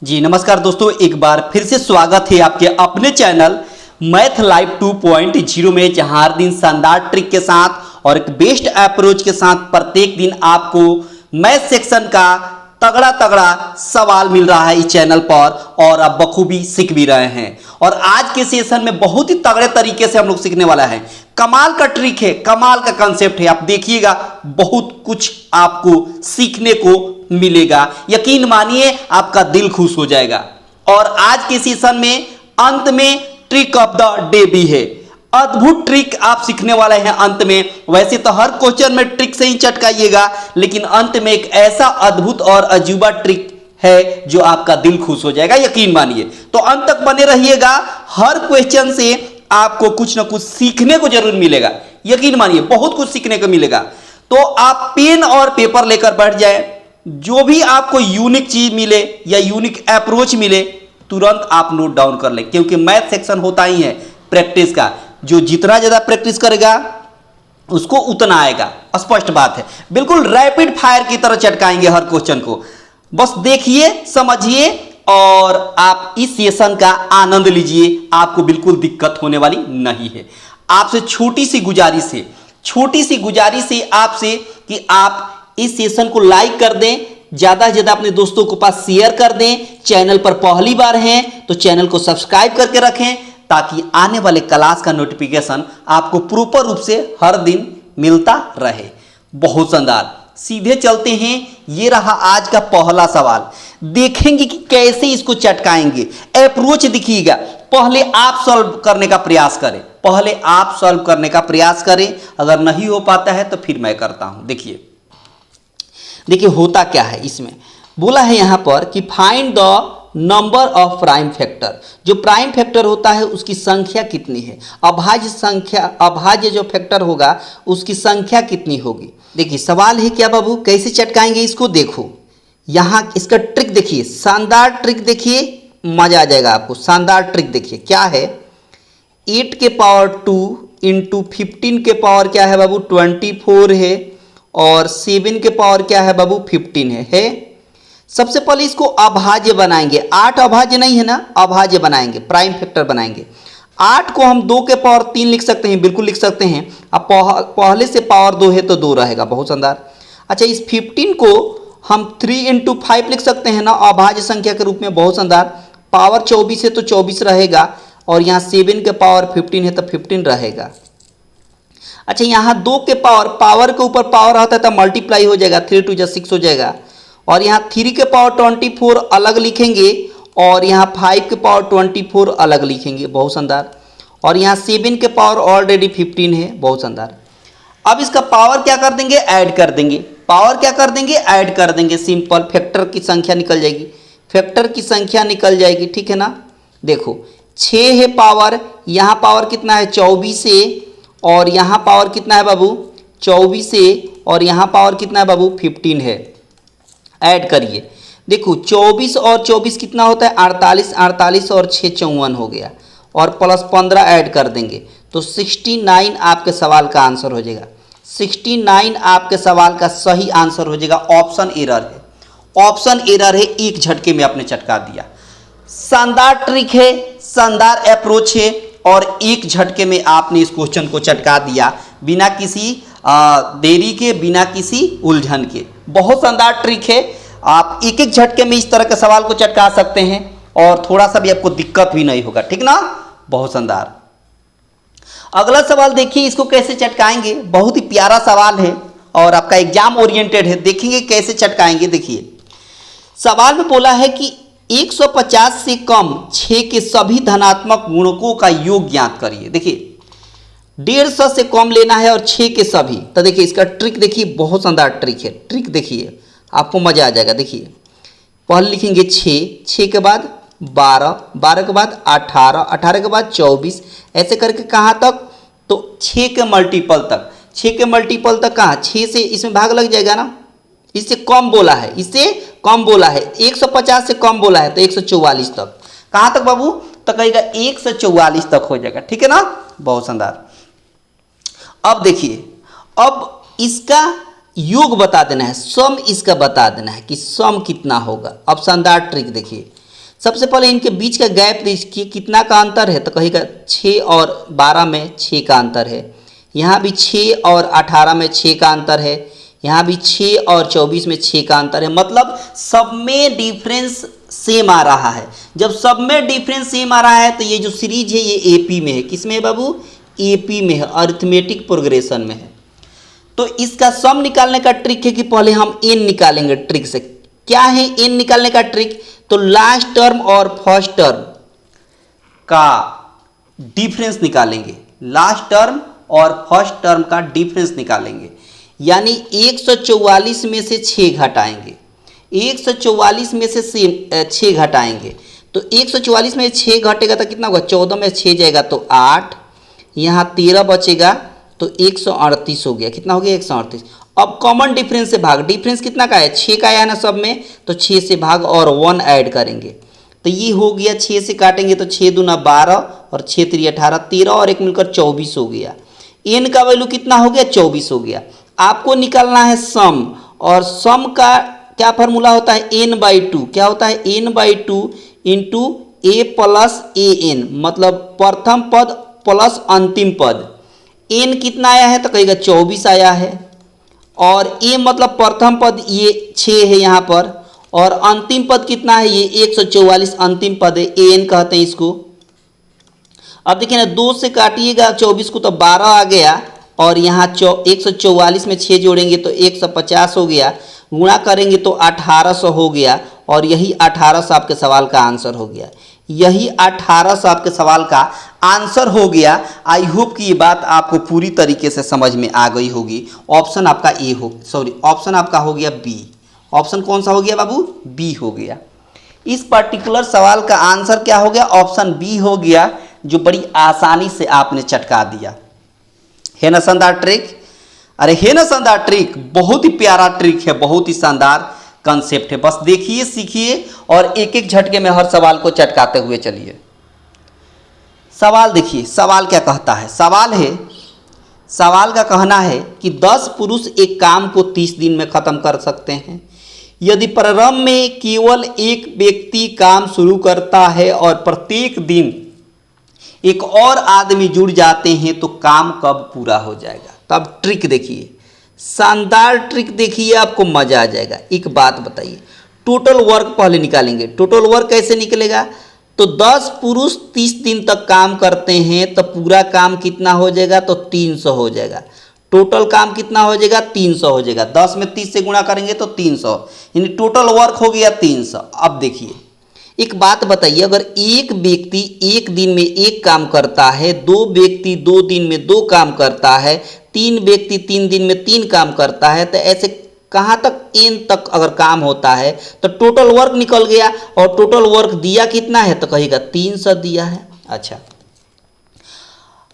जी नमस्कार दोस्तों, एक बार फिर से स्वागत है आपके अपने चैनल मैथ लाइव 2.0 में, जहां हर दिन शानदार ट्रिक के साथ और एक बेस्ट अप्रोच के साथ प्रत्येक दिन आपको मैथ सेक्शन का तगड़ा तगड़ा सवाल मिल रहा है इस चैनल पर, और आप बखूबी सीख भी रहे हैं। और आज के सेशन में बहुत ही तगड़े तरीके से हम लोग सीखने वाला है। कमाल का ट्रिक है, कमाल का कंसेप्ट है, आप देखिएगा बहुत कुछ आपको सीखने को मिलेगा। यकीन मानिए आपका दिल खुश हो जाएगा। और आज के सेशन में अंत में ट्रिक ऑफ द डे भी है। अद्भुत ट्रिक आप सीखने वाले हैं अंत में। वैसे तो हर क्वेश्चन में ट्रिक से ही चटकाइएगा, लेकिन अंत में एक ऐसा अद्भुत और अजूबा ट्रिक है जो आपका दिल खुश हो जाएगा, यकीन मानिए। तो अंत तक बने रहिएगा। हर क्वेश्चन से आपको कुछ ना कुछ सीखने को जरूर मिलेगा, यकीन मानिए बहुत कुछ सीखने को मिलेगा। तो आप पेन और पेपर लेकर बैठ जाए, जो भी आपको यूनिक चीज मिले या यूनिक अप्रोच मिले तुरंत आप नोट डाउन कर लें, क्योंकि मैथ सेक्शन होता ही है प्रैक्टिस का। जो जितना ज्यादा प्रैक्टिस करेगा उसको उतना आएगा, स्पष्ट बात है। बिल्कुल रैपिड फायर की तरह चटकाएंगे हर क्वेश्चन को। बस देखिए, समझिए और आप इस सेशन का आनंद लीजिए। आपको बिल्कुल दिक्कत होने वाली नहीं है। आपसे छोटी सी गुजारिश है आपसे कि आप इस सेशन को लाइक कर दें, ज्यादा से ज्यादा अपने दोस्तों के पास शेयर कर दें। चैनल पर पहली बार हैं तो चैनल को सब्सक्राइब करके रखें, ताकि आने वाले क्लास का नोटिफिकेशन आपको प्रॉपर रूप से हर दिन मिलता रहे। बहुत शानदार, सीधे चलते हैं। ये रहा आज का पहला सवाल। देखेंगे कि कैसे इसको चटकाएंगे। अप्रोच देखिएगा। पहले आप सॉल्व करने का प्रयास करें। अगर नहीं हो पाता है तो फिर मैं करता हूं। देखिए होता क्या है इसमें। बोला है यहां पर कि find the number of prime factor. जो प्राइम फैक्टर होता है उसकी संख्या कितनी है। अभाज्य जो फैक्टर होगा उसकी संख्या कितनी होगी। देखिए सवाल है क्या बाबू, कैसे चटकाएंगे इसको। देखो यहां इसका ट्रिक देखिए, शानदार ट्रिक देखिए, मजा आ जाएगा आपको। शानदार ट्रिक देखिए क्या है। 8 के पावर 2 इंटू 15 के पावर क्या है बाबू 24 है, और 7 के पावर क्या है बाबू 15 है। सबसे पहले इसको अभाज्य बनाएंगे। 8 अभाज्य नहीं है ना, अभाज्य बनाएंगे, प्राइम फैक्टर बनाएंगे। 8 को हम 2 के पावर 3 लिख सकते हैं, बिल्कुल लिख सकते हैं। अब पहले से पावर 2 है तो 2 रहेगा, बहुत शानदार। अच्छा, इस 15 को हम 3 इंटू 5 लिख सकते हैं ना, अभाज्य संख्या के रूप में, बहुत शानदार। पावर 24 है तो 24 रहेगा, और यहाँ 7 के पावर 15 है तो 15 रहेगा। अच्छा, यहाँ 2 के पावर के ऊपर पावर आता है तो मल्टीप्लाई हो जाएगा, 3 2 6 हो जाएगा। और यहाँ 3 के पावर 24 अलग लिखेंगे, और यहाँ 5 के पावर 24 अलग लिखेंगे, बहुत शानदार। और यहाँ 7 के पावर ऑलरेडी 15 है, बहुत शानदार। अब इसका पावर क्या कर देंगे, ऐड कर देंगे। ऐड कर देंगे, सिंपल। फैक्टर की संख्या निकल जाएगी, ठीक है ना। देखो 6 है पावर, यहाँ पावर कितना है 24 है, और यहाँ पावर कितना है बाबू 24 है, और यहाँ पावर कितना है बाबू 15 है। ऐड करिए, देखो 24 और 24 कितना होता है 48, 48 और 6 54 हो गया, और प्लस 15 ऐड कर देंगे तो 69 आपके सवाल का आंसर हो जाएगा। 69 आपके सवाल का सही आंसर हो जाएगा। ऑप्शन एरर है, एक झटके में आपने चटका दिया। शानदार ट्रिक है, शानदार अप्रोच है, और एक झटके में आपने इस क्वेश्चन को चटका दिया, बिना किसी देरी के, बिना किसी उलझन के। बहुत शानदार ट्रिक है। आप एक एक झटके में इस तरह के सवाल को चटका सकते हैं, और थोड़ा सा भी आपको दिक्कत भी नहीं होगा, ठीक ना। बहुत शानदार। अगला सवाल देखिए, इसको कैसे चटकाएंगे। बहुत ही प्यारा सवाल है और आपका एग्जाम ओरिएंटेड है। देखेंगे कैसे चटकाएंगे। देखिए सवाल में बोला है कि 150 से कम 6 के सभी धनात्मक गुणकों का योग ज्ञात करिए। देखिए 150 से कम लेना है और 6 के सभी। तो देखिए इसका ट्रिक देखिए, बहुत शानदार ट्रिक है। ट्रिक देखिए, आपको मजा आ जाएगा। देखिए पहले लिखेंगे 6 के बाद 12 के बाद 18 के बाद 24, ऐसे करके कहाँ तक, तो 6 के मल्टीपल तक कहाँ, 6 से इसमें भाग लग जाएगा ना। इससे कम बोला है, 150 से कम बोला है तो 144 तक। कहाँ तक बाबू, तो कहेगा 144 तक हो जाएगा, ठीक है ना। बहुत शानदार। अब देखिए, अब इसका योग बता देना है, सम इसका बता देना है कि सम कितना होगा। अब शानदार ट्रिक देखिए, सबसे पहले इनके बीच का गैप देखिए कितना का अंतर है, तो कहेगा 6 और 12 में 6 का अंतर है। यहाँ भी 6 और 18 में 6 का अंतर है। यहाँ भी 6 और 24 में 6 का अंतर है। मतलब सब में डिफरेंस सेम आ रहा है। जब सब में डिफरेंस सेम आ रहा है तो ये जो सीरीज है ये एपी में है। किस में है बाबू? एपी में है, अरिथमेटिक प्रोग्रेशन में है। तो इसका सम निकालने का ट्रिक है कि पहले हम एन निकालेंगे ट्रिक से। क्या है एन निकालने का ट्रिक? तो लास्ट टर्म और फर्स्ट टर्म का डिफरेंस निकालेंगे। लास्ट टर्म और फर्स्ट टर्म का डिफरेंस निकालेंगे, यानी 144 में से 6 घटाएंगे। 144 में से 6 घटाएंगे तो 144 में 6 घटेगा तो कितना होगा? 14 में 6 जाएगा तो 8, यहाँ 13 बचेगा तो 138 हो गया। कितना हो गया? 138। अब कॉमन डिफरेंस से भाग, डिफरेंस कितना का है? 6 का है ना सब में, तो 6 से भाग और 1 ऐड करेंगे तो ये हो गया। 6 से काटेंगे तो 6 दूना 12 और 6 3 18, 13 और 1 मिलकर 24 हो गया। एन का वैल्यू कितना हो गया? 24 हो गया। आपको निकालना है सम, और सम का क्या फार्मूला होता है? n/2। क्या होता है? n/2 into a plus a n, मतलब प्रथम पद प्लस अंतिम पद। n कितना आया है? तो कहेगा 24 आया है, और a मतलब प्रथम पद ये 6 है यहाँ पर, और अंतिम पद कितना है? ये 144 अंतिम पद है, an कहते हैं इसको। अब देखिए ना, 2 से काटिएगा 24 को तो 12 आ गया, और यहाँ 144 में 6 जोड़ेंगे तो 150 हो गया, गुणा करेंगे तो 1800 हो गया, और यही 1800 आपके सवाल का आंसर हो गया। यही 1800 आपके सवाल का आंसर हो गया। आई होप कि ये बात आपको पूरी तरीके से समझ में आ गई होगी। ऑप्शन आपका ए हो, सॉरी ऑप्शन आपका हो गया बी। ऑप्शन कौन सा हो गया बाबू? बी हो गया। इस पर्टिकुलर सवाल का आंसर क्या हो गया? ऑप्शन बी हो गया, जो बड़ी आसानी से आपने चटका दिया। है ना शानदार ट्रिक? अरे है ना शानदार ट्रिक? बहुत ही प्यारा ट्रिक है, बहुत ही शानदार कंसेप्ट है। बस देखिए, सीखिए और एक एक झटके में हर सवाल को चटकाते हुए चलिए। सवाल देखिए, सवाल क्या कहता है? सवाल का कहना है कि 10 पुरुष एक काम को 30 दिन में खत्म कर सकते हैं। यदि प्रारंभ में केवल एक व्यक्ति काम शुरू करता है और प्रत्येक दिन एक और आदमी जुड़ जाते हैं तो काम कब पूरा हो जाएगा? तब ट्रिक देखिए, शानदार ट्रिक देखिए, आपको मजा आ जाएगा। एक बात बताइए, टोटल वर्क पहले निकालेंगे। टोटल वर्क कैसे निकलेगा? तो 10 पुरुष 30 दिन तक काम करते हैं तो पूरा काम कितना हो जाएगा? तो 300 हो जाएगा। टोटल काम कितना हो जाएगा? 300 हो जाएगा। 10 में 30 से गुणा करेंगे तो 300, यानी टोटल वर्क हो गया 300। अब देखिए, एक बात बताइए, अगर एक व्यक्ति एक दिन में एक काम करता है, 2 व्यक्ति 2 दिन में 2 काम करता है, 3 व्यक्ति 3 दिन में 3 काम करता है, तो ऐसे कहाँ तक n तक अगर काम होता है तो टोटल वर्क निकल गया। और टोटल वर्क दिया कितना है? तो कहेगा 300 दिया है। अच्छा,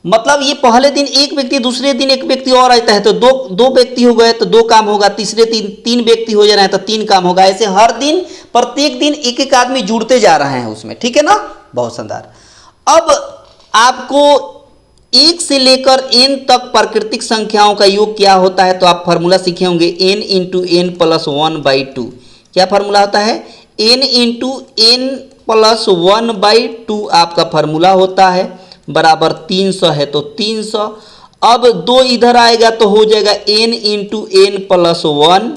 मतलब ये पहले दिन एक व्यक्ति, दूसरे दिन एक व्यक्ति और आता है तो दो व्यक्ति हो गए तो 2 काम होगा, तीसरे दिन 3 व्यक्ति हो जा रहे हैं तो 3 काम होगा। ऐसे हर दिन प्रत्येक दिन एक एक आदमी जुड़ते जा रहे हैं उसमें। ठीक है ना? बहुत शानदार। अब आपको 1 से लेकर n तक प्राकृतिक संख्याओं का योग क्या होता है? तो आप फार्मूला सीखे होंगे, n इंटू एन प्लस 1/2। क्या फार्मूला होता है? n इंटू एन प्लस 1/2 आपका फार्मूला होता है, बराबर 300 है तो 300। अब 2 इधर आएगा तो हो जाएगा n into n plus 1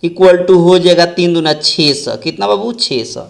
equal to हो जाएगा 3 दूना 600। कितना बाबू? 600।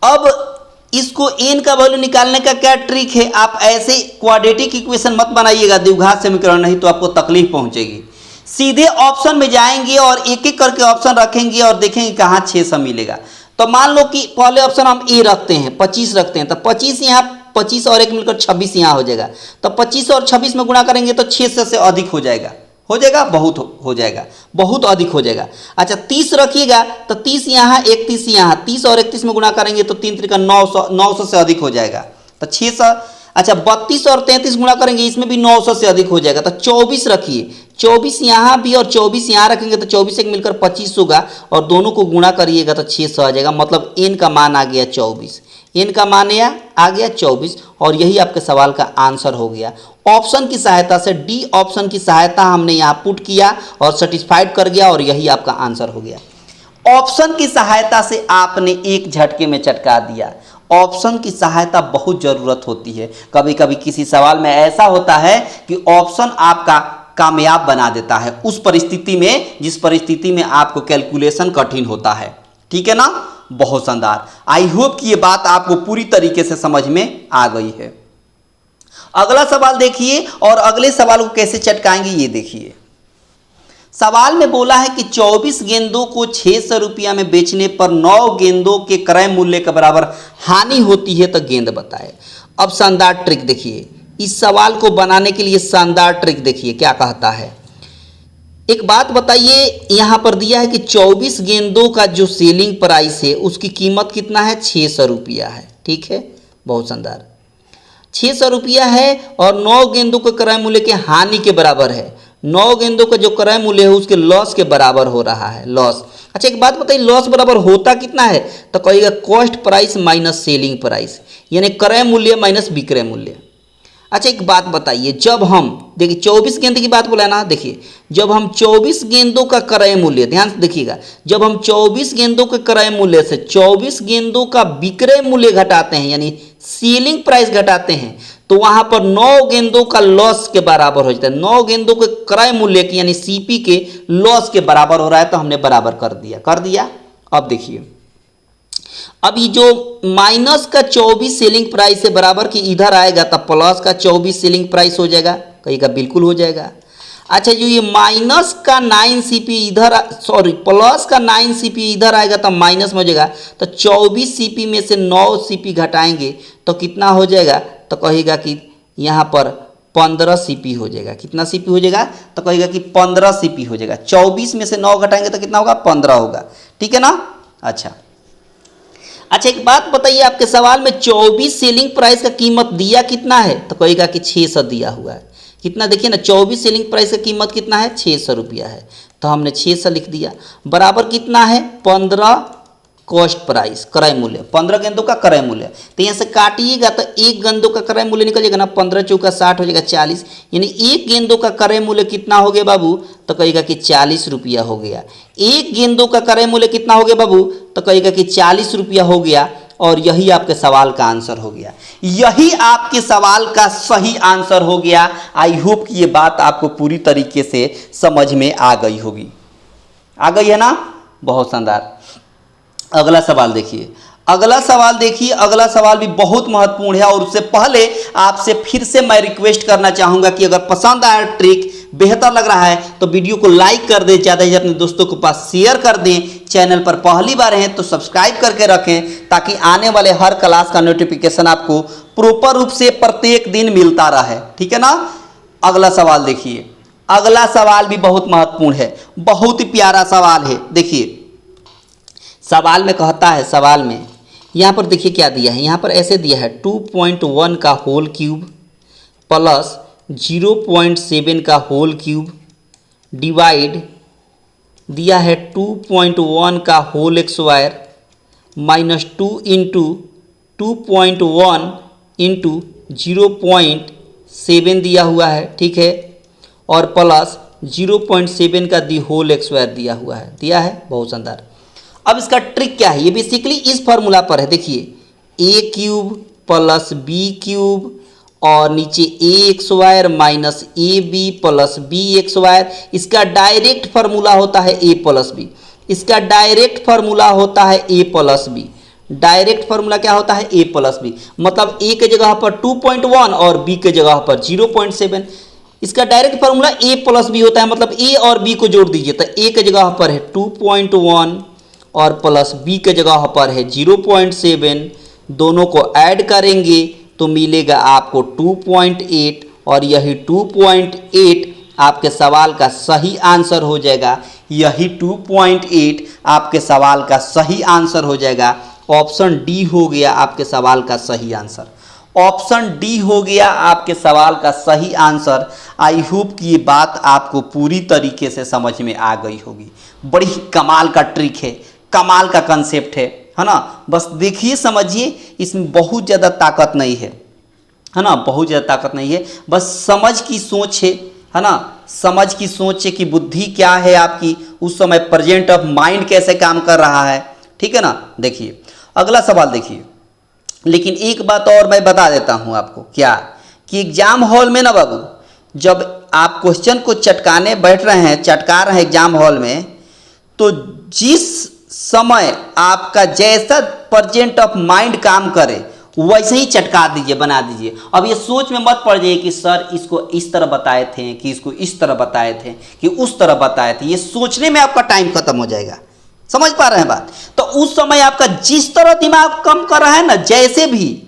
अब इसको n का वैल्यू निकालने का क्या ट्रिक है? आप ऐसे क्वाड्रेटिक इक्वेशन मत बनाइएगा, द्विघात समीकरण, नहीं तो आपको तकलीफ पहुंचेगी। सीधे ऑप्शन में जाएंगे और एक एक करके ऑप्शन रखेंगे और देखेंगे कहाँ 600 मिलेगा। तो मान लो कि पहले ऑप्शन हम ए रखते हैं, 25 रखते हैं, तो 25 यहाँ, 25 और 1 मिलकर 26 यहाँ हो जाएगा। तो 25 और 26 में गुणा करेंगे तो 600 से अधिक हो जाएगा। बहुत हो जाएगा, बहुत अधिक हो जाएगा। अच्छा, 30 रखिएगा तो 30 यहाँ, 31 यहाँ, 30 और 31 में गुणा करेंगे तो 3 त्रिका 900 से अधिक हो जाएगा। तो 600। अच्छा, 32 और 33 गुणा करेंगे, इसमें भी 900 से अधिक हो जाएगा। तो 24 रखिए, 24 यहाँ भी और 24 यहाँ रखेंगे तो 24 एक मिलकर 25 होगा, और दोनों को गुणा करिएगा तो 600 आ जाएगा। मतलब n का मान आ गया 24। n का मान आ गया 24, और यही आपके सवाल का आंसर हो गया। ऑप्शन की सहायता से, डी ऑप्शन की सहायता हमने यहाँ पुट किया और सेटिस्फाइड कर गया, और यही आपका आंसर हो गया। ऑप्शन की सहायता से आपने एक झटके में चटका दिया। ऑप्शन की सहायता बहुत जरूरत होती है। कभी कभी किसी सवाल में ऐसा होता है कि ऑप्शन आपका कामयाब बना देता है उस परिस्थिति में जिस परिस्थिति में आपको कैलकुलेशन कठिन होता है। ठीक है ना, बहुत शानदार। आई होप कि ये बात आपको पूरी तरीके से समझ में आ गई है। अगला सवाल देखिए और अगले सवाल को कैसे चटकाएंगे ये देखिए। सवाल में बोला है कि 24 गेंदों को 600 रुपया में बेचने पर 9 गेंदों के क्रय मूल्य के बराबर हानि होती है तो गेंद बताए। अब शानदार ट्रिक देखिए, इस सवाल को बनाने के लिए शानदार ट्रिक देखिए क्या कहता है। एक बात बताइए, यहां पर दिया है कि 24 गेंदों का जो सेलिंग प्राइस है उसकी कीमत कितना है, 600 रुपया है। ठीक है, बहुत शानदार, 600 रुपया है और 9 गेंदों के क्रय मूल्य के हानि के बराबर है। 9 गेंदों का जो क्रय मूल्य है उसके लॉस के बराबर हो रहा है, लॉस। अच्छा एक बात बताइए, लॉस बराबर होता कितना है, तो कहिएगा cost price minus selling price, यानी क्रय मूल्य माइनस विक्रय मूल्य। अच्छा एक बात बताइए, जब हम देखिए 24 गेंद की बात बोला ना, देखिए जब हम 24 गेंदों का क्रय मूल्य, ध्यान से देखिएगा, जब हम 24 गेंदों के क्रय मूल्य से 24 गेंदों का विक्रय मूल्य घटाते हैं यानी सेलिंग प्राइस घटाते हैं तो वहां पर 9 गेंदों का लॉस के बराबर हो जाता है। 9 गेंदों के क्रय मूल्य की यानी सीपी के लॉस के बराबर हो रहा है, तो हमने बराबर कर दिया। अब देखिए, अब ये जो माइनस का 24 सेलिंग प्राइस से बराबर की इधर आएगा तब प्लस का 24 सेलिंग प्राइस हो जाएगा, कहीं का बिल्कुल हो जाएगा। अच्छा जो ये माइनस का 9 सीपी इधर, सॉरी प्लस का 9 सीपी इधर आएगा तब माइनस में हो जाएगा, तो 24 सीपी में से 9 सीपी घटाएंगे तो कितना हो जाएगा, तो कहेगा कि यहाँ पर 15 सीपी हो जाएगा। कितना सीपी हो जाएगा, तो कहेगा कि 15 सीपी हो जाएगा। 24 में से 9 घटाएंगे तो कितना होगा, 15 होगा। ठीक है ना। अच्छा एक बात बताइए, आपके सवाल में 24 सेलिंग प्राइस का कीमत दिया कितना है, तो कहेगा कि 600 दिया हुआ है। कितना देखिए ना, 24 सेलिंग प्राइस का कीमत कितना है, 600 रुपया है, तो हमने 600 लिख दिया। बराबर कितना है, 15 कॉस्ट प्राइस क्रय मूल्य, 15 गेंदों का क्रय मूल्य। तो यहाँ से काटिएगा तो एक गेंदों का क्रय मूल्य निकल जाएगा ना, 15 चौका 60 हो जाएगा 40, यानी एक गेंदों का क्रय मूल्य कितना हो गया बाबू, तो कहेगा कि 40 रुपया हो गया। एक गेंदों का क्रय मूल्य कितना हो गया बाबू, तो कहेगा कि 40 रुपया हो गया। और यही आपके सवाल का आंसर हो गया, यही आपके सवाल का सही आंसर हो गया। आई होप कि ये बात आपको पूरी तरीके से समझ में आ गई होगी। आ गई है ना, बहुत शानदार। अगला सवाल देखिए, अगला सवाल भी बहुत महत्वपूर्ण है। और उससे पहले आपसे फिर से मैं रिक्वेस्ट करना चाहूंगा कि अगर पसंद आया ट्रिक, बेहतर लग रहा है तो वीडियो को लाइक कर दें, ज़्यादा से अपने दोस्तों के पास शेयर कर दें। चैनल पर पहली बार हैं तो सब्सक्राइब करके रखें ताकि आने वाले हर क्लास का नोटिफिकेशन आपको प्रॉपर रूप से प्रत्येक दिन मिलता रहे। ठीक है ना। अगला सवाल देखिए, अगला सवाल भी बहुत महत्वपूर्ण है, बहुत ही प्यारा सवाल है। देखिए सवाल में कहता है, सवाल में यहाँ पर देखिए क्या दिया है, यहाँ पर ऐसे दिया है 2.1 का होल क्यूब प्लस 0.7 का होल क्यूब डिवाइड दिया है 2.1 का whole square minus 2 into 2.1 into 0.7 दिया हुआ है। ठीक है, और प्लस 0.7 का दी होल स्क्वायर दिया हुआ है, दिया है, बहुत शानदार। अब इसका ट्रिक क्या है, ये बेसिकली इस फॉर्मूला पर है। देखिए ए क्यूब प्लस बी क्यूब और नीचे ए x wire minus A B plus B x wire, इसका डायरेक्ट फार्मूला होता है ए प्लस बी। इसका डायरेक्ट फार्मूला होता है ए प्लस बी। डायरेक्ट फार्मूला क्या होता है, ए प्लस बी, मतलब ए के जगह पर 2.1 और बी के जगह पर 0.7। इसका डायरेक्ट फार्मूला ए प्लस बी होता है, मतलब ए और बी को जोड़ दीजिए तो ए के जगह पर है 2.1 और प्लस बी के जगह पर है 0.7। दोनों को ऐड करेंगे तो मिलेगा आपको 2.8 और यही 2.8 आपके सवाल का सही आंसर हो जाएगा। यही 2.8 आपके सवाल का सही आंसर हो जाएगा। ऑप्शन डी हो गया आपके सवाल का सही आंसर। ऑप्शन डी हो गया आपके सवाल का सही आंसर। आई होप कि ये बात आपको पूरी तरीके से समझ में आ गई होगी। बड़ी कमाल का ट्रिक है, कमाल का कंसेप्ट है ना। बस देखिए समझिए, इसमें बहुत ज़्यादा ताकत नहीं है ना, बहुत ज़्यादा ताकत नहीं है, बस समझ की सोच है। है ना, समझ की, सोच की बुद्धि क्या है आपकी, उस समय प्रेजेंट ऑफ माइंड कैसे काम कर रहा है, ठीक है ना। देखिए अगला सवाल देखिए, लेकिन एक बात और मैं बता देता हूं आपको, क्या कि एग्जाम हॉल में ना बाबू, जब आप क्वेश्चन को चटकाने बैठ रहे हैं, चटका रहे हैं एग्जाम हॉल में, तो जिस समय आपका जैसा प्रेजेंट ऑफ माइंड काम करे वैसे ही चटका दीजिए, बना दीजिए। अब ये सोच में मत पड़ जाइए कि सर इसको इस तरह बताए थे, कि इसको इस तरह बताए थे, कि उस तरह बताए थे। ये सोचने में आपका टाइम खत्म हो जाएगा, समझ पा रहे हैं बात। तो उस समय आपका जिस तरह दिमाग काम कर रहा है ना, जैसे भी,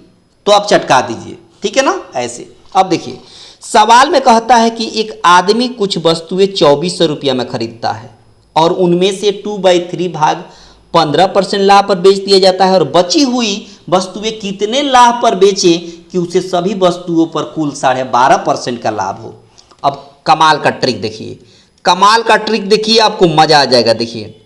तो आप चटका दीजिए, ठीक है ना, ऐसे। अब देखिए सवाल में कहता है कि एक आदमी कुछ वस्तुएं 2400 रुपया में खरीदता है और उनमें से 2/3 भाग 15% लाभ पर बेच दिया जाता है, और बची हुई वस्तुएं कितने लाभ पर बेचें कि उसे सभी वस्तुओं पर कुल 12.5% का लाभ हो। अब कमाल का ट्रिक देखिए, कमाल का ट्रिक देखिए, आपको मजा आ जाएगा। देखिए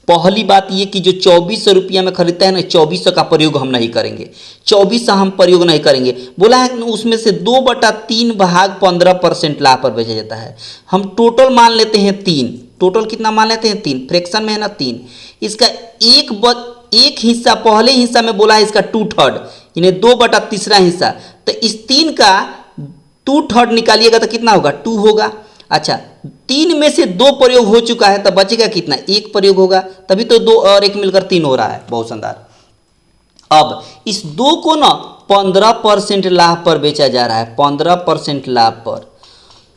पहली बात ये कि जो 2400 रुपया में खरीदता है ना, 2400 का प्रयोग हम नहीं करेंगे, 2400 हम प्रयोग नहीं करेंगे। बोला है उसमें से 2/3 भाग 15% लाभ पर बेचा जाता है। हम टोटल मान लेते हैं 3, टोटल कितना मान लेते हैं 3, फ्रैक्शन में है ना 3। इसका एक हिस्सा, पहले हिस्सा में बोला है इसका 2/3, यानी 2/3 हिस्सा, तो इस 3 का 2/3 निकालिएगा तो कितना होगा, 2 होगा। अच्छा 3 में से 2 प्रयोग हो चुका है, तो बचेगा कितना, 1 प्रयोग होगा, तभी तो 2 और 1 मिलकर 3 हो रहा है, बहुत शानदार। अब इस 2 को ना 15% लाभ पर बेचा जा रहा है, 15% लाभ पर,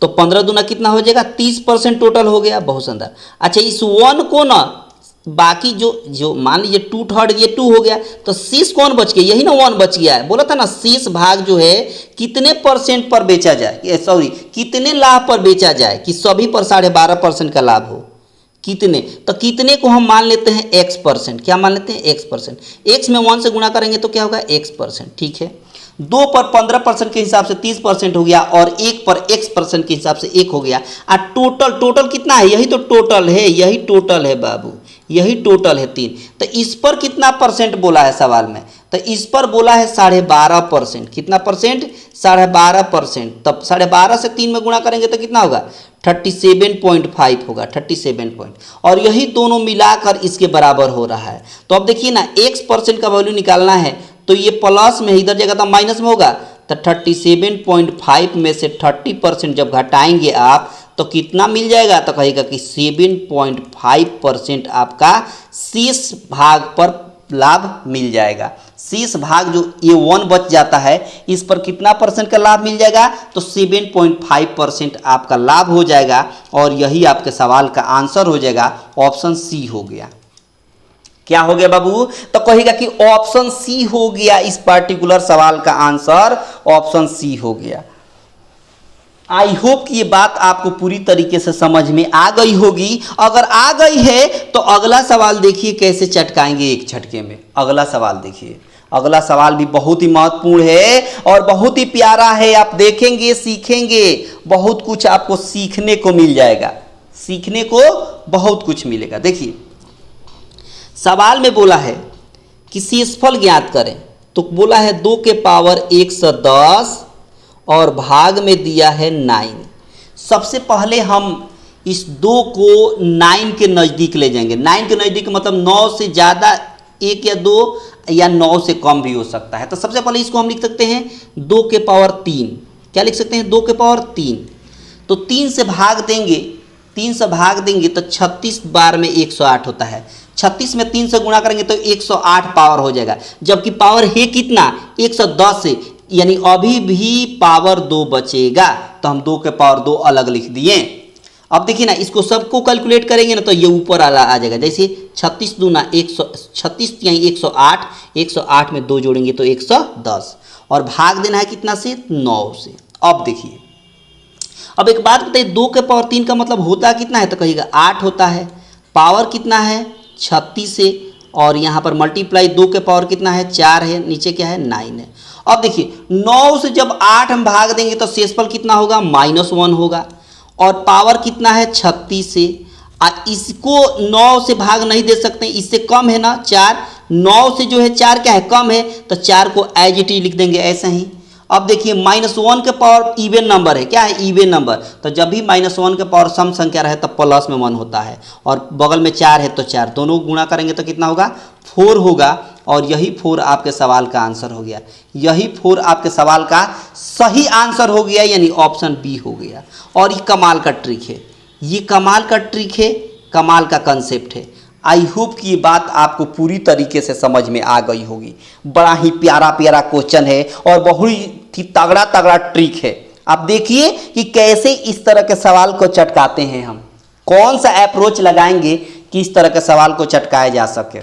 तो 15 दूना कितना हो जाएगा, 30% टोटल हो गया, बहुत शानदार। अच्छा इस 1 को ना, बाकी जो मान लीजिए 2/3 ये 2 हो गया, तो शेष कौन बच गया, यही ना 1 बच गया है। बोला था ना शेष भाग जो है कितने परसेंट पर बेचा जाए, सॉरी कितने लाभ पर बेचा जाए कि सभी पर 12.5% का लाभ हो, कितने, तो कितने को हम मान लेते हैं x%, क्या मान लेते हैं x%, x में 1 से गुणा करेंगे तो क्या होगा x%, ठीक है। 2 पर 15% के हिसाब से 30% हो गया, और 1 पर x% के हिसाब से 1 हो गया। और टोटल कितना है, यही तो टोटल है, यही टोटल है बाबू, यही टोटल है 3। तो इस पर कितना परसेंट बोला है सवाल में, तो इस पर बोला है 12.5%, कितना परसेंट, 12.5%। तब 12.5 से 3 में गुणा करेंगे तो कितना होगा, 37.5 होगा, 37 और यही दोनों मिलाकर इसके बराबर हो रहा है। तो अब देखिए ना x% का वैल्यू निकालना है, तो ये प्लस में, इधर जगह तो माइनस में होगा, तो 37.5 में से 30% जब घटाएंगे आप तो कितना मिल जाएगा, तो कहेगा कि 7.5% आपका शेष भाग पर लाभ मिल जाएगा। शेष भाग जो ये 1 बच जाता है, इस पर कितना परसेंट का लाभ मिल जाएगा, तो 7.5% आपका लाभ हो जाएगा, और यही आपके सवाल का आंसर हो जाएगा, ऑप्शन सी हो गया। क्या हो गया बाबू, तो कहेगा कि ऑप्शन सी हो गया, इस पर्टिकुलर सवाल का आंसर ऑप्शन सी हो गया। आई होप कि ये बात आपको पूरी तरीके से समझ में आ गई होगी। अगर आ गई है तो अगला सवाल देखिए कैसे चटकाएंगे एक झटके में। अगला सवाल देखिए, अगला सवाल भी बहुत ही महत्वपूर्ण है और बहुत ही प्यारा है। आप देखेंगे, सीखेंगे, बहुत कुछ आपको सीखने को मिल जाएगा, सीखने को बहुत कुछ मिलेगा। देखिए सवाल में बोला है कि शेषफल ज्ञात करें, तो बोला है 2 के पावर 110 और भाग में दिया है 9। सबसे पहले हम इस 2 को 9 के नज़दीक ले जाएंगे। 9 के नज़दीक मतलब 9 से ज़्यादा 1 या 2 या 9 से कम भी हो सकता है। तो सबसे पहले इसको हम लिख सकते हैं 2 के पावर 3। क्या लिख सकते हैं, 2 के पावर 3। तो 3 से भाग देंगे, 3 से भाग देंगे तो 36 बार में 108 होता है। 36 में 3 से गुणा करेंगे तो 108 पावर हो जाएगा, जबकि पावर है कितना, 110 से, यानी अभी भी पावर 2 बचेगा। तो हम 2 के पावर 2 अलग लिख दिए। अब देखिए ना, इसको सबको कैलकुलेट करेंगे ना तो ये ऊपर आ जाएगा। जैसे 36 दूना 136 यानी 108, 108 में 2 जोड़ेंगे तो 110, और भाग देना है कितना से, 9 से। अब देखिए, अब एक बात बताइए, 2 के पावर 3 का मतलब होता कितना है, तो कहिएगा 8 होता है। पावर कितना है, 36 से, और यहाँ पर मल्टीप्लाई 2 के पावर कितना है, 4 है, नीचे क्या है, 9 है। अब देखिए 9 से जब 8 हम भाग देंगे तो शेषफल कितना होगा, -1 होगा, और पावर कितना है 36 से। इसको 9 से भाग नहीं दे सकते, इससे कम है ना 4, 9 से जो है 4 क्या है, कम है, तो 4 को एज इट इज लिख देंगे ऐसा ही। अब देखिए -1 के पावर इवन नंबर है, क्या है इवन नंबर, तो जब भी -1 के पावर सम संख्या रहे तब प्लस में 1 होता है, और बगल में 4 है तो 4, दोनों गुणा करेंगे तो कितना होगा 4 होगा, और यही 4 आपके सवाल का आंसर हो गया, यही 4 आपके सवाल का सही आंसर हो गया, यानी ऑप्शन बी हो गया। और ये कमाल का ट्रिक है, ये कमाल का ट्रिक है, कमाल का कंसेप्ट है। आई होप कि ये बात आपको पूरी तरीके से समझ में आ गई होगी। बड़ा ही प्यारा प्यारा क्वेश्चन है और बहुत ही तगड़ा तगड़ा ट्रिक है। आप देखिए कि कैसे इस तरह के सवाल को चटकाते हैं हम, कौन सा अप्रोच लगाएंगे कि इस तरह के सवाल को चटकाया जा सके।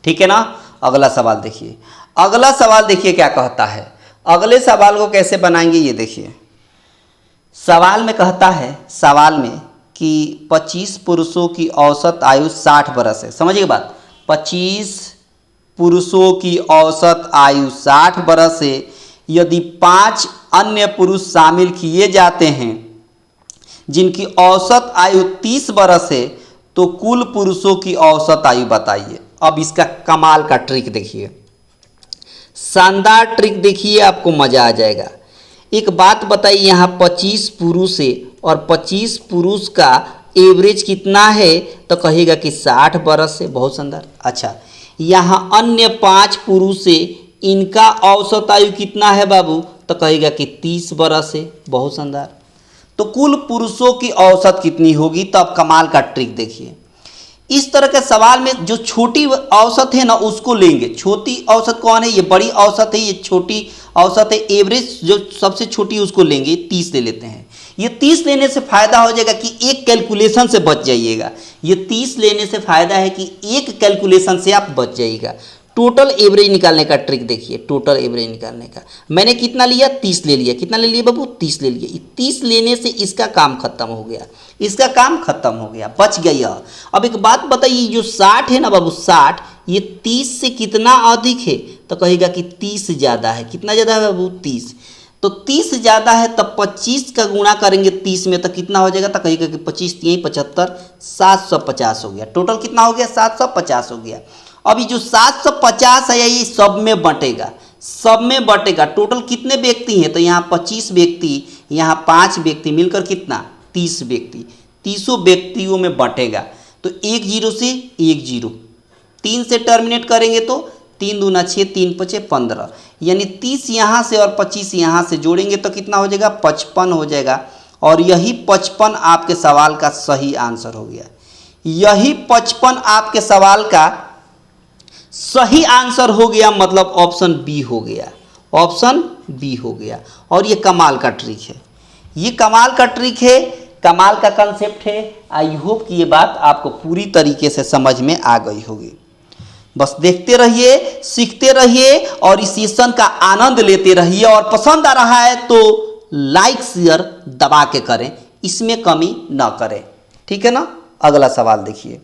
ठीक है ना। अगला सवाल देखिए, अगला सवाल देखिए क्या कहता है। अगले सवाल को कैसे बनाएंगे ये देखिए। सवाल में कहता है, सवाल में कि 25 पुरुषों की औसत आयु 60 वर्ष है। समझिए बात, 25 पुरुषों की औसत आयु 60 वर्ष है। यदि 5 अन्य पुरुष शामिल किए जाते हैं जिनकी औसत आयु 30 वर्ष है, तो कुल पुरुषों की औसत आयु बताइए। अब इसका कमाल का ट्रिक देखिए, शानदार ट्रिक देखिए, आपको मजा आ जाएगा। एक बात बताइए, यहाँ 25 पुरुष है और 25 पुरुष का एवरेज कितना है, तो कहेगा कि 60 वर्ष है। बहुत सुंदर। अच्छा, यहाँ अन्य 5 पुरुष है, इनका औसत आयु कितना है बाबू, तो कहेगा कि 30 वर्ष है। बहुत सुंदर। तो कुल पुरुषों की औसत कितनी होगी, तो अब कमाल का ट्रिक देखिए। इस तरह के सवाल में जो छोटी औसत है ना उसको लेंगे। छोटी औसत कौन है, ये बड़ी औसत है, ये छोटी औसत है। एवरेज जो सबसे छोटी उसको लेंगे, 30 ले लेते हैं। ये 30 लेने से फायदा हो जाएगा कि एक कैलकुलेशन से बच जाइएगा। ये 30 लेने से फायदा है कि एक कैलकुलेशन से आप बच जाइएगा। टोटल एवरेज निकालने का ट्रिक देखिए, टोटल एवरेज निकालने का। मैंने कितना लिया, 30 ले लिया। कितना ले लिया बाबू, 30 ले लिया। 30 लेने से इसका काम खत्म हो गया, इसका काम खत्म हो गया, बच गया। अब एक बात बताइए, जो 60 है ना बाबू, 60 ये 30 से कितना अधिक है, तो कहेगा कि 30 ज़्यादा है। कितना ज़्यादा है बाबू, 30। तो 30 ज़्यादा है तब 25 का गुणा करेंगे 30 में, तो कितना हो जाएगा, तो कहेगा कि 25 3 75, 750 हो गया। टोटल कितना हो गया, 750 हो गया। अभी जो 750 है ये सब में बटेगा, सब में बटेगा। टोटल कितने व्यक्ति हैं, तो यहाँ 25 व्यक्ति, यहाँ 5 व्यक्ति, मिलकर कितना 30 व्यक्ति, 30 व्यक्तियों में बटेगा। तो 1 0 से 1 0, 3 से टर्मिनेट करेंगे तो 3 दूना 6, 3 5 15, यानी 30 यहाँ से और 25 यहाँ से जोड़ेंगे तो कितना हो जाएगा, 55 हो जाएगा। और यही 55 आपके सवाल का सही आंसर हो गया। यही 55 आपके सवाल का सही आंसर हो गया, मतलब ऑप्शन बी हो गया, ऑप्शन बी हो गया। और ये कमाल का ट्रिक है, ये कमाल का ट्रिक है, कमाल का कंसेप्ट है। आई होप कि ये बात आपको पूरी तरीके से समझ में आ गई होगी। बस देखते रहिए, सीखते रहिए और इस सेशन का आनंद लेते रहिए। और पसंद आ रहा है तो लाइक शेयर दबा के करें, इसमें कमी ना करें। ठीक है ना। अगला सवाल देखिए,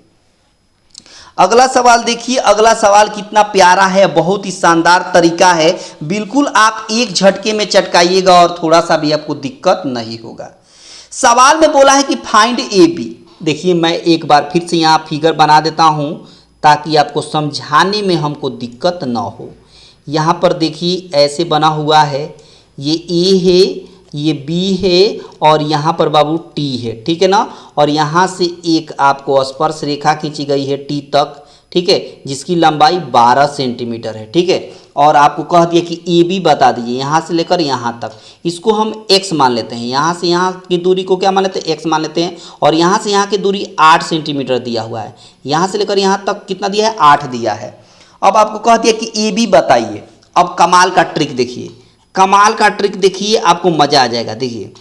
अगला सवाल देखिए। अगला सवाल कितना प्यारा है, बहुत ही शानदार तरीका है। बिल्कुल आप एक झटके में चटकाइएगा और थोड़ा सा भी आपको दिक्कत नहीं होगा। सवाल में बोला है कि फाइंड ए बी। देखिए मैं एक बार फिर से यहाँ फिगर बना देता हूँ ताकि आपको समझाने में हमको दिक्कत ना हो। यहाँ पर देखिए ऐसे बना हुआ है, ये ए है, ये बी है और यहाँ पर बाबू टी है। ठीक है ना। और यहाँ से एक आपको स्पर्श रेखा खींची गई है टी तक, ठीक है, जिसकी लंबाई 12 सेंटीमीटर है। ठीक है। और आपको कह दिया कि ए बी बता दीजिए यहाँ से लेकर यहाँ तक। इसको हम x मान लेते हैं, यहाँ से यहाँ की दूरी को क्या मान लेते हैं, x मान लेते हैं। और यहाँ से यहाँ की दूरी 8 सेंटीमीटर दिया हुआ है, यहाँ से लेकर यहाँ तक कितना दिया है, 8 दिया है। अब आपको कह दिया कि ए बी बताइए। अब कमाल का ट्रिक देखिए, कमाल का ट्रिक देखिए, आपको मजा आ जाएगा। देखिए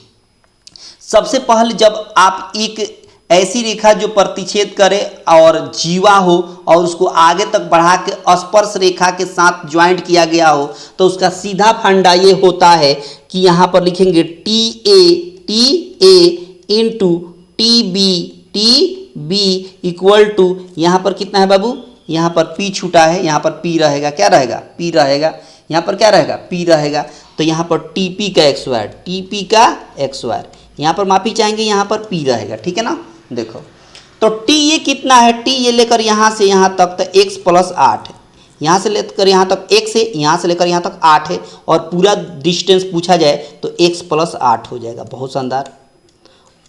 सबसे पहले जब आप एक ऐसी रेखा जो प्रतिच्छेद करे और जीवा हो और उसको आगे तक बढ़ा के स्पर्श रेखा के साथ ज्वाइंट किया गया हो, तो उसका सीधा फंडा ये होता है कि यहाँ पर लिखेंगे t a into t b equal to, यहाँ पर कितना है बाबू, यहाँ पर पी छूटा है, यहाँ पर पी रहेगा, क्या रहेगा, पी रहेगा। यहाँ पर क्या रहेगा, पी रहेगा। तो यहाँ पर टीपी का एक्स वायर, टीपी का एक्स वायर, यहाँ पर मापी चाहेंगे, यहाँ पर पी रहेगा। ठीक है ना। देखो तो टी ये कितना है, टी ये लेकर यहाँ से यहाँ तक तो x + 8 है, यहाँ से लेकर यहाँ तक x है, यहाँ से लेकर यहाँ तक 8 है और पूरा डिस्टेंस पूछा जाए तो x + 8 हो जाएगा। बहुत शानदार।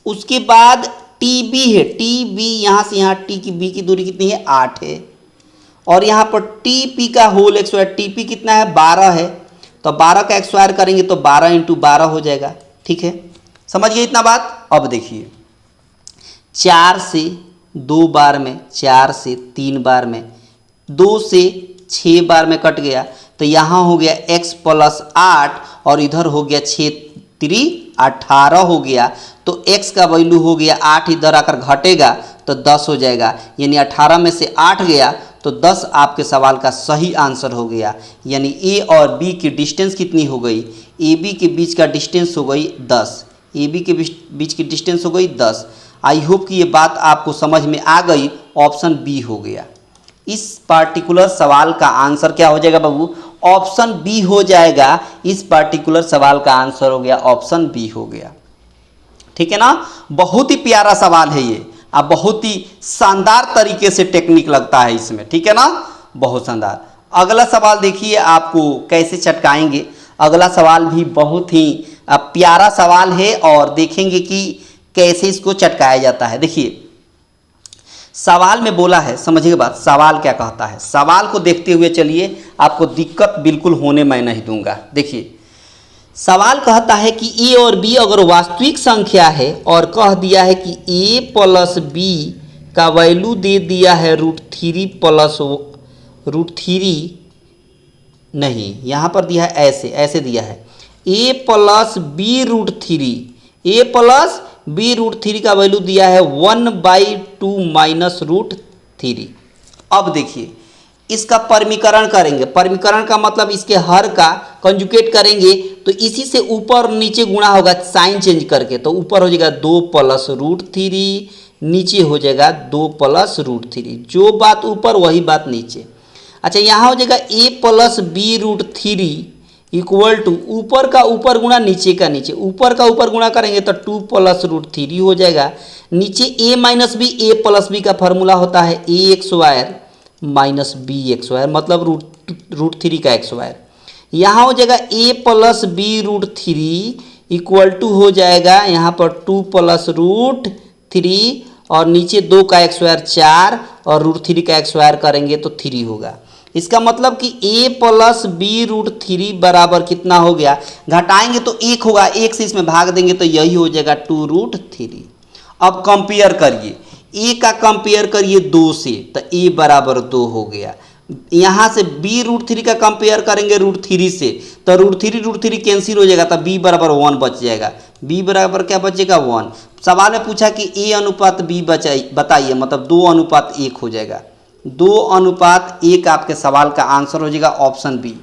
उसके बाद टी बी है, टी बी यहाँ से यहाँ टी की बी की दूरी कितनी है 8 है और यहाँ पर टी पी का होल स्क्वायर, टी पी कितना है 12 है तो 12 का स्क्वायर करेंगे तो 12 × 12 हो जाएगा। ठीक है, समझ गए इतना बात। अब देखिए 4 से 2 बार में, 4 से 3 बार में, 2 से 6 बार में कट गया तो यहाँ हो गया x + 8 और इधर हो गया 6 3 18 हो गया तो x का वैल्यू हो गया 8, इधर आकर घटेगा तो 10 हो जाएगा, यानी 18 में से 8 गया तो 10 आपके सवाल का सही आंसर हो गया। यानी a और b की डिस्टेंस कितनी हो गई, AB के बीच का डिस्टेंस हो गई 10, AB के बीच की डिस्टेंस हो गई 10। आई होप कि ये बात आपको समझ में आ गई। ऑप्शन बी हो गया। इस पार्टिकुलर सवाल का आंसर क्या हो जाएगा बाबू, ऑप्शन बी हो जाएगा। इस पार्टिकुलर सवाल का आंसर हो गया ऑप्शन बी हो गया। ठीक है ना, बहुत ही प्यारा सवाल है ये, अब बहुत ही शानदार तरीके से टेक्निक लगता है इसमें। ठीक है ना, बहुत शानदार। अगला सवाल देखिए आपको कैसे चटकाएंगे। अगला सवाल भी बहुत ही प्यारा सवाल है और देखेंगे कि कैसे इसको चटकाया जाता है। देखिए सवाल में बोला है, समझिए बात, सवाल क्या कहता है। सवाल को देखते हुए चलिए, आपको दिक्कत बिल्कुल होने मैं नहीं दूंगा। देखिए सवाल कहता है कि a और b अगर वास्तविक संख्या है और कह दिया है कि a + b का वैल्यू दे दिया है √3 + √3, नहीं यहाँ पर दिया है ऐसे दिया है a + b √3, a + b √3 का वैल्यू दिया है 1/2 - √3। अब देखिए इसका परमीकरण करेंगे, परमीकरण का मतलब इसके हर का कंजुगेट करेंगे तो इसी से ऊपर नीचे गुणा होगा साइन चेंज करके, तो ऊपर हो जाएगा 2 + √3, नीचे हो जाएगा 2 + √3। जो बात ऊपर वही बात नीचे। अच्छा यहाँ हो जाएगा a + b √3 इक्वल टू ऊपर का ऊपर गुणा नीचे का नीचे, ऊपर का ऊपर गुणा करेंगे तो 2 + √3 हो जाएगा। नीचे a - b, a + b का फॉर्मूला होता है ax² - bx², मतलब √3 का x²। यहाँ हो जाएगा a + b √3 इक्वल टू हो जाएगा यहाँ पर 2 + √3 और नीचे 2 का x² 4 और √3 का x² करेंगे तो 3 होगा। इसका मतलब कि a + b √3 बराबर कितना हो गया, घटाएंगे तो 1 होगा, 1 से इसमें भाग देंगे तो यही हो जाएगा 2 √3। अब कंपेयर करिए, a का कंपेयर करिए 2 से तो a बराबर 2 हो गया। यहाँ से b √3 का कंपेयर करेंगे √3 से तो √3 कैंसिल हो जाएगा तो b बराबर 1 बच जाएगा। b बराबर क्या बचेगा 1। सवाल में पूछा कि a अनुपात b बताइए, मतलब 2 अनुपात 1 हो जाएगा। 2 अनुपात 1 आपके सवाल का आंसर हो जाएगा ऑप्शन बी।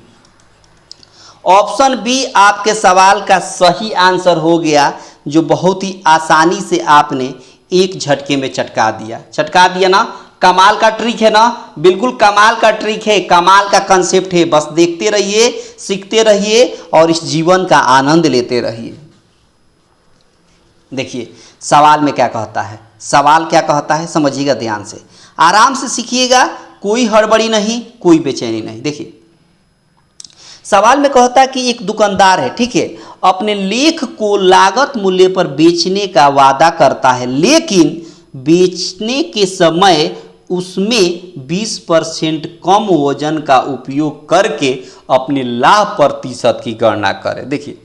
ऑप्शन बी आपके सवाल का सही आंसर हो गया, जो बहुत ही आसानी से आपने एक झटके में चटका दिया ना। कमाल का ट्रिक है ना, बिल्कुल कमाल का ट्रिक है, कमाल का कंसेप्ट है। बस देखते रहिए, सीखते रहिए और इस जीवन का आनंद लेते रहिए। देखिए सवाल में क्या कहता है, सवाल क्या कहता है समझिएगा ध्यान से, आराम से सीखिएगा, कोई हड़बड़ी नहीं, कोई बेचैनी नहीं। देखिए सवाल में कहता है कि एक दुकानदार है, ठीक है, अपने लेख को लागत मूल्य पर बेचने का वादा करता है, लेकिन बेचने के समय उसमें 20% कम वजन का उपयोग करके अपने लाभ प्रतिशत की गणना करें। देखिए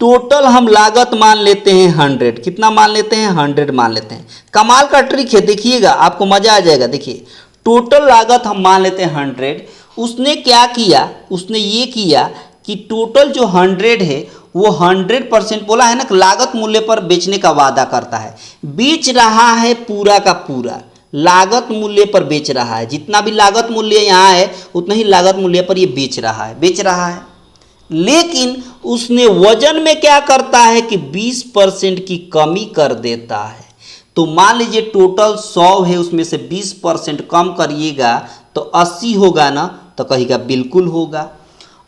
टोटल हम लागत मान लेते हैं 100, कितना मान लेते हैं 100 मान लेते हैं। कमाल का ट्रिक है, देखिएगा आपको मजा आ जाएगा। देखिए टोटल लागत हम मान लेते हैं 100। उसने क्या किया, उसने ये किया कि टोटल जो 100 है वो 100% बोला है ना, लागत मूल्य पर बेचने का वादा करता है, बेच रहा है पूरा का पूरा लागत मूल्य पर बेच रहा है। जितना भी लागत मूल्य यहाँ है उतना ही लागत मूल्य पर ये बेच रहा है। लेकिन उसने वजन में क्या करता है कि 20% की कमी कर देता है। तो मान लीजिए टोटल 100 है, उसमें से 20% कम करिएगा तो 80 होगा ना, तो कहिएगा बिल्कुल होगा।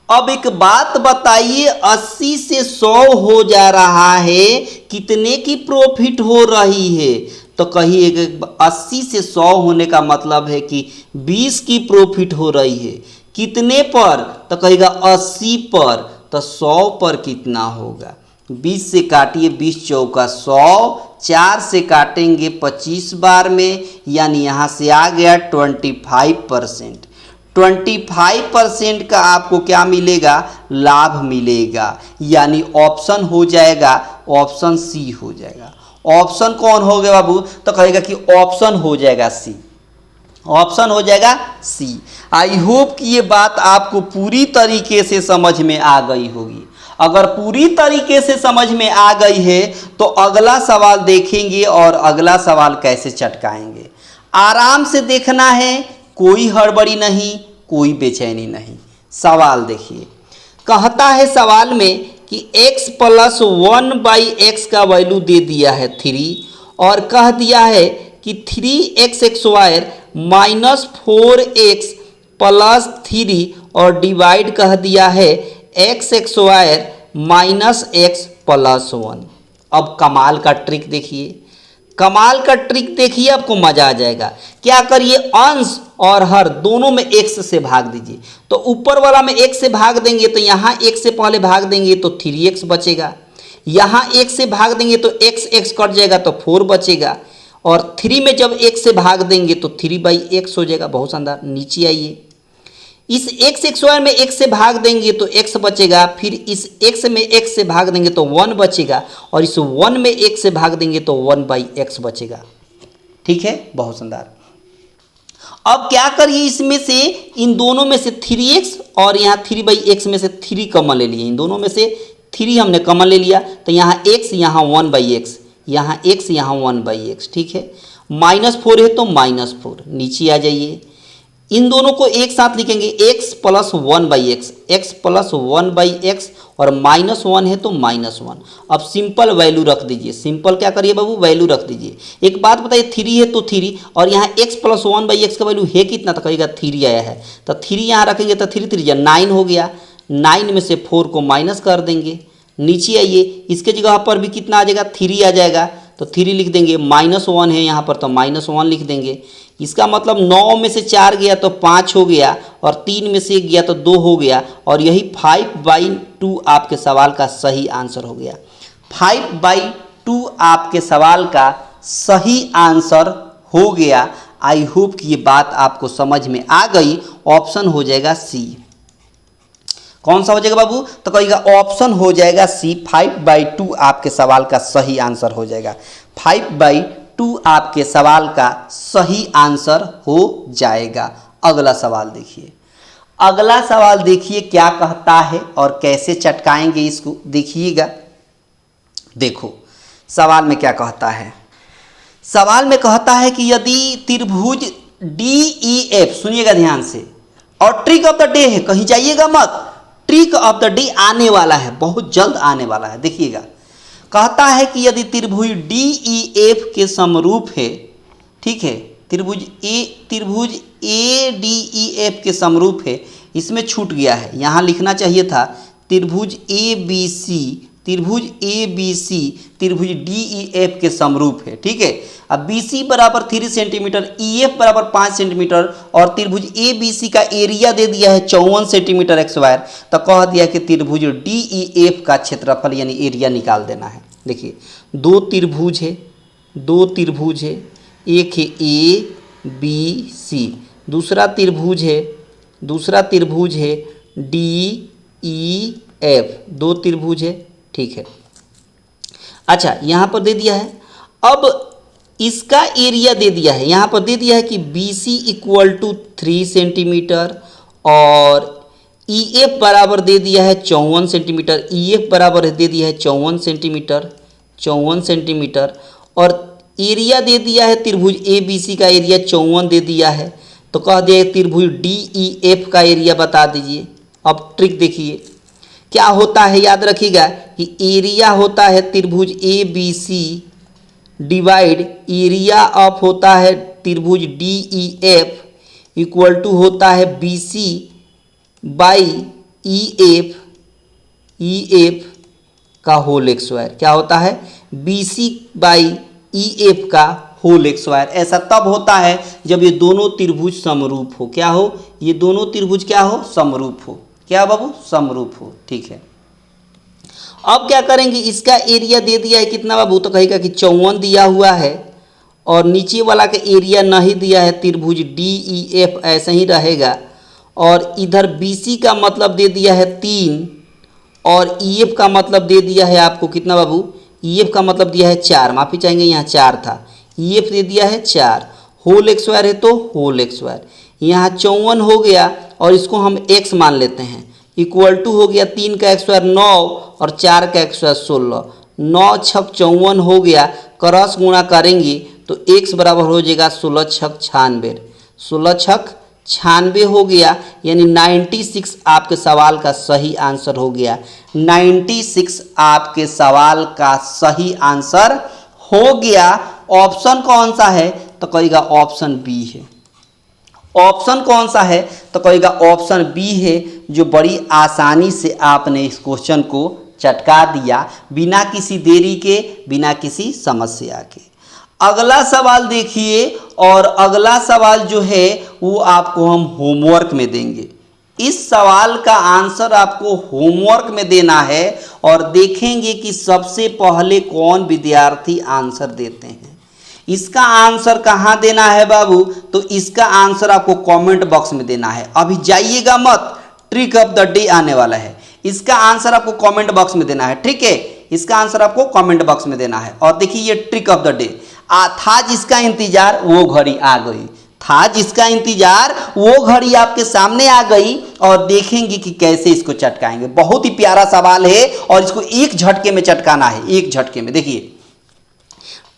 अब एक बात बताइए, 80 से 100 हो जा रहा है, कितने की प्रॉफिट हो रही है, तो कहिए 80 से 100 होने का मतलब है कि 20 की प्रॉफिट हो रही है। कितने पर? तो कहेगा 80 पर। तो 100 पर कितना होगा? 20 से काटिए, 20 चौका 100, 4 से काटेंगे 25 बार में, यानी यहाँ से आ गया 25%। 25% का आपको क्या मिलेगा? लाभ मिलेगा, यानी ऑप्शन हो जाएगा, ऑप्शन सी हो जाएगा। ऑप्शन कौन हो गया बाबू? तो कहेगा कि ऑप्शन हो जाएगा सी, ऑप्शन हो जाएगा सी। आई होप कि ये बात आपको पूरी तरीके से समझ में आ गई होगी। अगर पूरी तरीके से समझ में आ गई है तो अगला सवाल देखेंगे और अगला सवाल कैसे चटकाएंगे। आराम से देखना है, कोई हड़बड़ी नहीं, कोई बेचैनी नहीं। सवाल देखिए, कहता है सवाल में कि x प्लस 1/x का वैल्यू दे दिया है 3 और कह दिया है कि 3x² माइनस 4x प्लस 3 और डिवाइड कह दिया है x² माइनस x प्लस 1। अब कमाल का ट्रिक देखिए, कमाल का ट्रिक देखिए, आपको मजा आ जाएगा। क्या करिए, अंश और हर दोनों में x से भाग दीजिए। तो ऊपर वाला में x से भाग देंगे तो यहाँ x से पहले भाग देंगे तो 3x बचेगा, यहाँ x से भाग देंगे तो x कट जाएगा तो 4 बचेगा, और 3 में जब x से भाग देंगे तो 3/x हो जाएगा। बहुत शानदार। नीचे आइए, इस x² में x से भाग देंगे तो x बचेगा, फिर इस x में x से भाग देंगे तो 1 बचेगा, और इस 1 में x से भाग देंगे तो 1/x बचेगा। ठीक है, बहुत शानदार। अब क्या करिए, इसमें से इन दोनों में से 3x और यहाँ 3/x में से 3 कॉमन ले लिए। इन दोनों में से 3 हमने कॉमन ले लिया तो यहाँ x, यहाँ 1/x, यहाँ x, यहाँ 1/x। ठीक है, -4 है तो -4। नीचे आ जाइए, इन दोनों को एक साथ लिखेंगे, x plus 1/x, x plus 1/x और -1 है तो -1। अब सिंपल वैल्यू रख दीजिए। सिंपल क्या करिए बाबू, वैल्यू रख दीजिए। एक बात बताइए, 3 है तो 3, और यहाँ x प्लस 1/x का वैल्यू है कितना? तो कहिएगा 3 आया है, तो 3 यहाँ रखेंगे तो 3 3 9 हो गया। 9 में से 4 को माइनस कर देंगे। नीचे आइए, इसके जगह पर भी कितना आ जाएगा? 3 आ जाएगा, तो 3 लिख देंगे। -1 है यहाँ पर तो -1 लिख देंगे। इसका मतलब 9 में से 4 गया तो 5 हो गया, और 3 में से 1 गया तो 2 हो गया, और यही 5/2 आपके सवाल का सही आंसर हो गया। 5/2 आपके सवाल का सही आंसर हो गया। आई होप कि ये बात आपको समझ में आ गई। ऑप्शन हो जाएगा सी। कौन सा हो जाएगा बाबू? तो कहिएगा ऑप्शन हो जाएगा सी। 5/2 आपके सवाल का सही आंसर हो जाएगा। 5/2 आपके सवाल का सही आंसर हो जाएगा। अगला सवाल देखिए, अगला सवाल देखिए क्या कहता है और कैसे चटकाएंगे इसको, देखिएगा। देखो सवाल में क्या कहता है। सवाल में कहता है कि यदि त्रिभुज DEF, सुनिएगा ध्यान से, और ट्रिक ऑफ द डे है, कहीं जाइएगा मत, ट्रिक ऑफ द डे आने वाला है, बहुत जल्द आने वाला है। देखिएगा, कहता है कि यदि त्रिभुज DEF के समरूप है, ठीक है, त्रिभुज ADEF के समरूप है, इसमें छूट गया है, यहाँ लिखना चाहिए था त्रिभुज ABC, त्रिभुज ABC त्रिभुज DEF के समरूप है। ठीक है, अब BC बराबर 3 सेंटीमीटर, EF बराबर 5 सेंटीमीटर, और त्रिभुज ABC का एरिया दे दिया है 54 सेंटीमीटर स्क्वायर। तो कह दिया कि त्रिभुज DEF का क्षेत्रफल यानी एरिया निकाल देना है। देखिए, दो त्रिभुज है, एक है ABC, दूसरा त्रिभुज है DEF, दो त्रिभुज है। ठीक है, अच्छा यहाँ पर दे दिया है। अब इसका एरिया दे दिया है, यहाँ पर दे दिया है कि BC = 3 सेंटीमीटर और EF बराबर दे दिया है 54 सेंटीमीटर, EF बराबर दे दिया है 54 सेंटीमीटर, और एरिया दे दिया है त्रिभुज ABC का एरिया 54 दे दिया है। तो कह दिया त्रिभुज DEF का एरिया बता दीजिए। अब ट्रिक देखिए क्या होता है, याद रखिएगा कि एरिया होता है त्रिभुज ABC डिवाइड एरिया ऑफ होता है त्रिभुज DEF इक्वल टू होता है BC बाई EF का होल स्क्वायर। क्या होता है? BC बाई EF का होल एक्स स्क्वायर। ऐसा तब होता है जब ये दोनों त्रिभुज समरूप हो। क्या हो? ये दोनों त्रिभुज क्या हो? समरूप हो। क्या बाबू? समरूप हो। ठीक है, अब क्या करेंगे, इसका एरिया दे दिया है कितना बाबू, तो कहेगा कि 54 दिया हुआ है, और नीचे वाला का एरिया नहीं दिया है, त्रिभुज डी ई एफ ऐसे ही रहेगा, और इधर बी सी का मतलब दे दिया है 3, और ई एफ का मतलब दे दिया है आपको कितना बाबू, ई एफ का मतलब दिया है 4, माफ़ी चाहेंगे यहाँ 4 था, ई एफ दे दिया है 4, होल एक्स स्क्वायर है तो होल एक्स स्क्वायर, यहाँ 54 हो गया और इसको हम x मान लेते हैं, इक्वल टू हो गया 3 का एक्स स्क्वायर 9 और 4 का एक्स स्क्वायर 16, 9 छक 54 हो गया, क्रॉस गुणा करेंगे तो x बराबर हो जाएगा 16 छक 96, 16 छक 96 हो गया, यानी 96 आपके सवाल का सही आंसर हो गया। 96 आपके सवाल का सही आंसर हो गया। ऑप्शन कौन सा है, तो कहेगा ऑप्शन बी है। ऑप्शन कौन सा है, तो कहेगा ऑप्शन बी है, जो बड़ी आसानी से आपने इस क्वेश्चन को चटका दिया, बिना किसी देरी के, बिना किसी समस्या के। अगला सवाल देखिए, और अगला सवाल जो है वो आपको हम होमवर्क में देंगे। इस सवाल का आंसर आपको होमवर्क में देना है, और देखेंगे कि सबसे पहले कौन विद्यार्थी आंसर देते हैं। इसका आंसर कहाँ देना है बाबू, तो इसका आंसर आपको कमेंट बॉक्स में देना है। अभी जाइएगा मत, ट्रिक ऑफ द डे आने वाला है, इसका आंसर आपको कमेंट बॉक्स में देना है। ठीक है, इसका आंसर आपको कमेंट बॉक्स में देना है। और देखिए ये ट्रिक ऑफ द डे, था जिसका इंतजार वो घड़ी आ गई, था जिसका इंतजार वो घड़ी आपके सामने आ गई, और देखेंगे कि कैसे इसको चटकाएंगे। बहुत ही प्यारा सवाल है, और इसको एक झटके में चटकाना है, एक झटके में। देखिए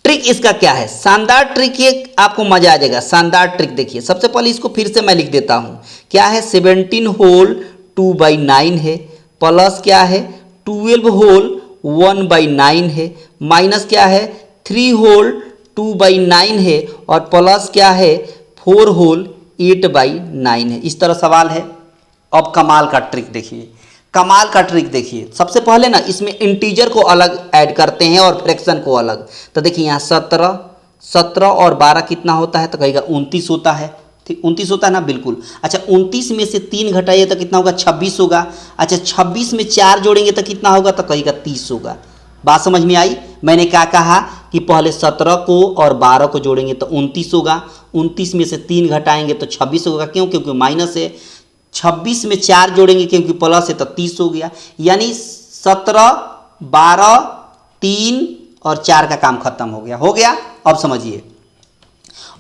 ट्रिक इसका क्या है, शानदार ट्रिक, ये आपको मजा आ जाएगा। शानदार ट्रिक देखिए, सबसे पहले इसको फिर से मैं लिख देता हूँ। क्या है, 17 होल 2/9 है, प्लस क्या है 12 होल 1/9 है, माइनस क्या है 3 होल 2/9 है, और प्लस क्या है 4 होल 8/9 है। इस तरह सवाल है। अब कमाल का ट्रिक देखिए, कमाल का ट्रिक देखिए। सबसे पहले ना इसमें इंटीजर को अलग ऐड करते हैं और फ्रैक्शन को अलग। तो देखिए यहाँ 17 और 12 कितना होता है, तो कहेगा 29 होता है। ठीक, 29 होता है ना, बिल्कुल। अच्छा 29 में से 3 घटाइए तो कितना होगा, 26 होगा। अच्छा 26 में 4 जोड़ेंगे तो कितना होगा, तो कहेगा 30 होगा। बात समझ में आई? मैंने क्या कहा कि पहले 17 को और 12 को जोड़ेंगे तो 29 होगा, 29 में से 3 घटाएंगे तो 26 होगा। क्यों? क्योंकि माइनस है। 26 में 4 जोड़ेंगे क्योंकि प्लस है तो 30 हो गया। यानी 17, 12, 3 और 4 का काम खत्म हो गया। हो गया? अब समझिए।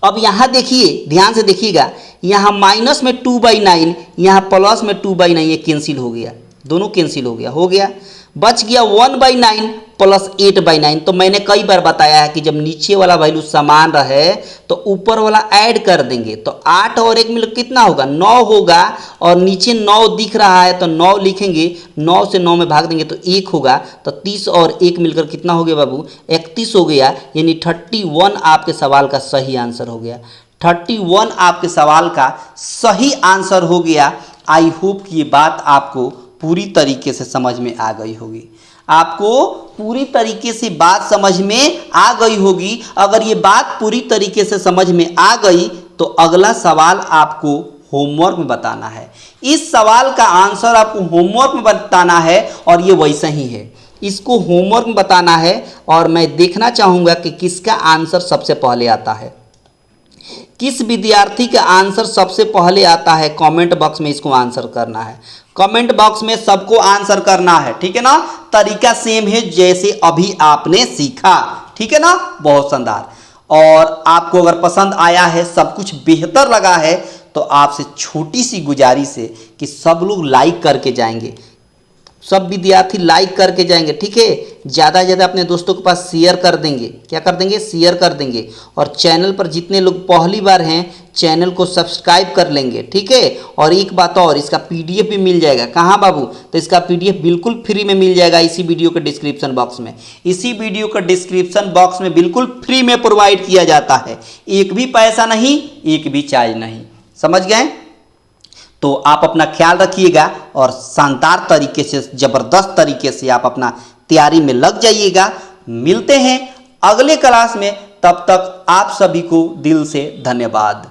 अब यहाँ देखिए, ध्यान से देखिएगा, यहाँ माइनस में 2/9, यहाँ प्लस में 2/9, ये कैंसिल हो गया, दोनों कैंसिल हो गया। हो गया, बच गया 1/9 प्लस 8/9। तो मैंने कई बार बताया है कि जब नीचे वाला वैल्यू समान रहे तो ऊपर वाला ऐड कर देंगे, तो 8 और 1 मिलकर कितना होगा, 9 होगा, और नीचे 9 दिख रहा है तो 9 लिखेंगे, 9 से 9 में भाग देंगे तो 1 होगा, तो 30 और 1 मिलकर कितना हो गया बाबू, 31 हो गया। यानी 31 आपके सवाल का सही आंसर हो गया। 31 आपके सवाल का सही आंसर हो गया। आई होप कि ये बात आपको पूरी तरीके से समझ में आ गई होगी। आपको पूरी तरीके से बात समझ में आ गई होगी। अगर ये बात पूरी तरीके से समझ में आ गई तो अगला सवाल आपको होमवर्क में बताना है। इस सवाल का आंसर आपको होमवर्क में बताना है, और ये वैसा ही है, इसको होमवर्क में बताना है। और मैं देखना चाहूँगा कि किसका आंसर सबसे पहले आता है, किस विद्यार्थी का आंसर सबसे पहले आता है। कमेंट बॉक्स में इसको आंसर करना है, कमेंट बॉक्स में सबको आंसर करना है। ठीक है ना? तरीका सेम है जैसे अभी आपने सीखा। ठीक है ना? बहुत शानदार। और आपको अगर पसंद आया है, सब कुछ बेहतर लगा है, तो आपसे छोटी सी गुजारिश है कि सब लोग लाइक करके जाएंगे, सब विद्यार्थी लाइक करके जाएंगे। ठीक है, ज़्यादा से ज़्यादा अपने दोस्तों के पास शेयर कर देंगे। क्या कर देंगे? शेयर कर देंगे। और चैनल पर जितने लोग पहली बार हैं, चैनल को सब्सक्राइब कर लेंगे। ठीक है, और एक बात और, इसका पीडीएफ भी मिल जाएगा। कहाँ बाबू? तो इसका पीडीएफ बिल्कुल फ्री में मिल जाएगा इसी वीडियो के डिस्क्रिप्शन बॉक्स में। इसी वीडियो के डिस्क्रिप्शन बॉक्स में बिल्कुल फ्री में प्रोवाइड किया जाता है। एक भी पैसा नहीं, एक भी चार्ज नहीं। समझ गए? तो आप अपना ख्याल रखिएगा, और शानदार तरीके से, ज़बरदस्त तरीके से आप अपना तैयारी में लग जाइएगा। मिलते हैं अगले क्लास में। तब तक आप सभी को दिल से धन्यवाद।